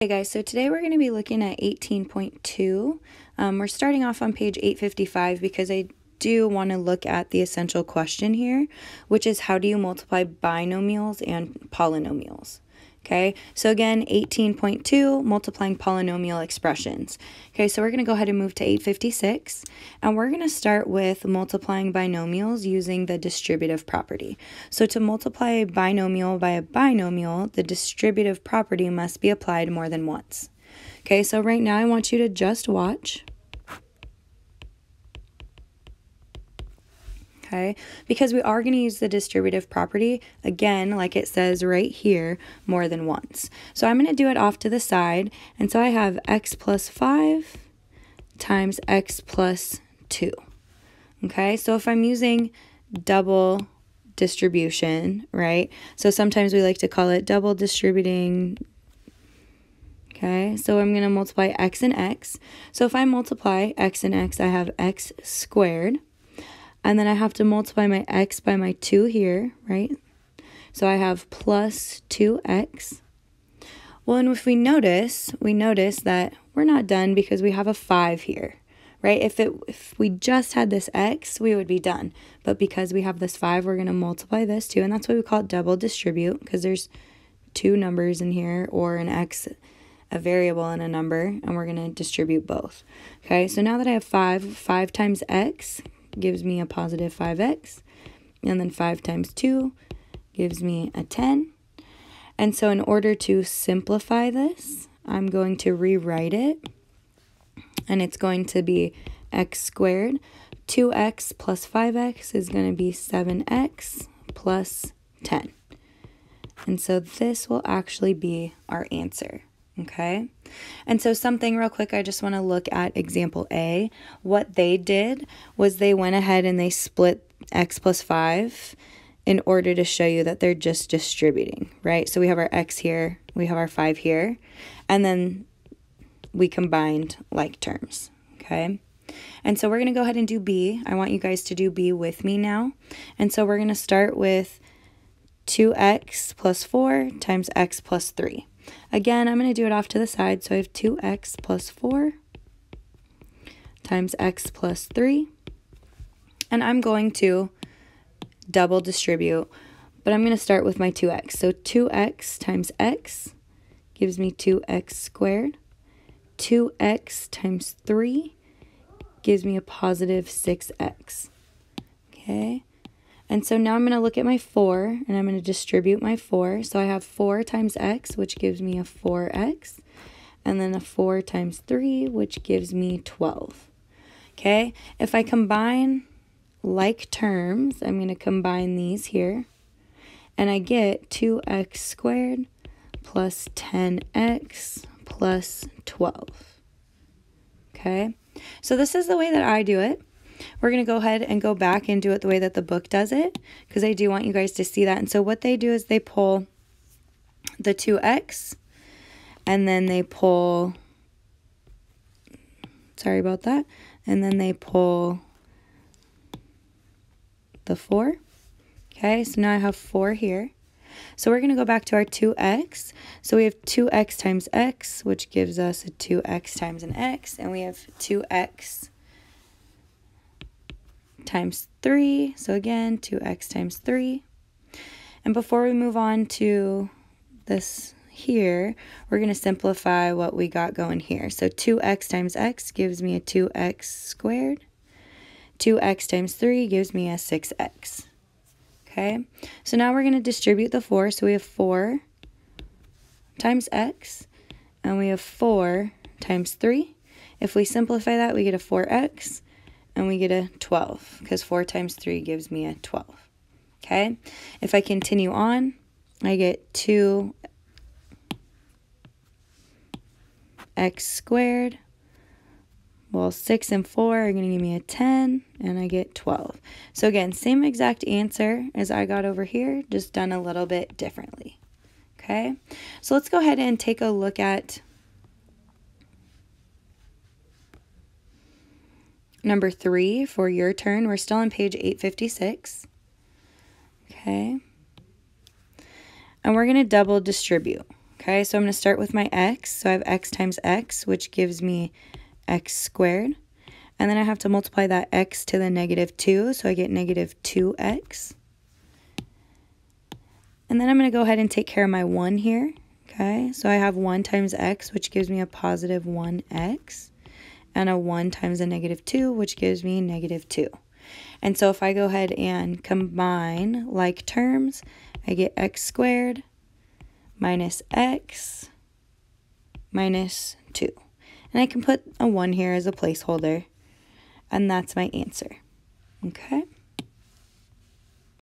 Hey guys, so today we're going to be looking at 18.2. We're starting off on page 855 because I do want to look at the essential question here, which is how do you multiply binomials and polynomials? Okay, so again, 18.2, multiplying polynomial expressions. Okay, so we're going to go ahead and move to 856, and we're going to start with multiplying binomials using the distributive property. So to multiply a binomial by a binomial, the distributive property must be applied more than once. Okay, so right now I want you to just watch. Okay, because we are going to use the distributive property, again, like it says right here, more than once. So I'm going to do it off to the side, and so I have x plus 5 times x plus 2. Okay, so if I'm using double distribution, right, so sometimes we like to call it double distributing. Okay, so I'm going to multiply x and x. So if I multiply x and x, I have x squared. And then I have to multiply my x by my 2 here, right? So I have plus 2x. Well, and if we notice that we're not done because we have a 5 here, right? If we just had this x, we would be done. But because we have this 5, we're going to multiply this too. And that's why we call it double distribute, because there's two numbers in here, or an x, a variable and a number, and we're going to distribute both. Okay, so now that I have 5 times x gives me a positive 5x, and then 5 times 2 gives me a 10. And so in order to simplify this, I'm going to rewrite it, and it's going to be x squared. 2x plus 5x is going to be 7x plus 10. And so this will actually be our answer. Okay, and so something real quick, I just want to look at example A. What they did was they went ahead and they split x plus 5 in order to show you that they're just distributing, right? So we have our x here, we have our 5 here, and then we combined like terms, okay? And so we're going to go ahead and do B. I want you guys to do B with me now. And so we're going to start with 2x plus 4 times x plus 3. Again, I'm going to do it off to the side, so I have 2x plus 4 times x plus 3, and I'm going to double distribute, but I'm going to start with my 2x. So 2x times x gives me 2x squared. 2x times 3 gives me a positive 6x. Okay. And so now I'm going to look at my 4, and I'm going to distribute my 4. So I have 4 times x, which gives me a 4x, and then a 4 times 3, which gives me 12. Okay, if I combine like terms, I'm going to combine these here, and I get 2x squared plus 10x plus 12. Okay, so this is the way that I do it. We're going to go ahead and go back and do it the way that the book does it, because I do want you guys to see that. And so what they do is they pull the 2x, and then they pull, sorry about that, and then they pull the 4. Okay, so now I have 4 here. So we're going to go back to our 2x. So we have 2x times x, which gives us a 2x times an x, and we have 2x times 3, so again 2x times 3. And before we move on to this here, we're going to simplify what we got going here. So 2x times x gives me a 2x squared. 2x times 3 gives me a 6x. Okay, so now we're going to distribute the 4, so we have 4 times x, and we have 4 times 3. If we simplify that, we get a 4x, and we get a 12, because 4 times 3 gives me a 12. Okay, if I continue on, I get 2x squared. Well, 6 and 4 are going to give me a 10, and I get 12. So again, same exact answer as I got over here, just done a little bit differently. Okay, so let's go ahead and take a look at number 3 for your turn. We're still on page 856. Okay. And we're going to double distribute. Okay, so I'm going to start with my x. So I have x times x, which gives me x squared. And then I have to multiply that x to the negative 2, so I get negative 2x. And then I'm going to go ahead and take care of my 1 here. Okay, so I have 1 times x, which gives me a positive 1x. And a 1 times a negative 2, which gives me negative 2. And so if I go ahead and combine like terms, I get x squared minus x minus 2. And I can put a 1 here as a placeholder, and that's my answer. Okay?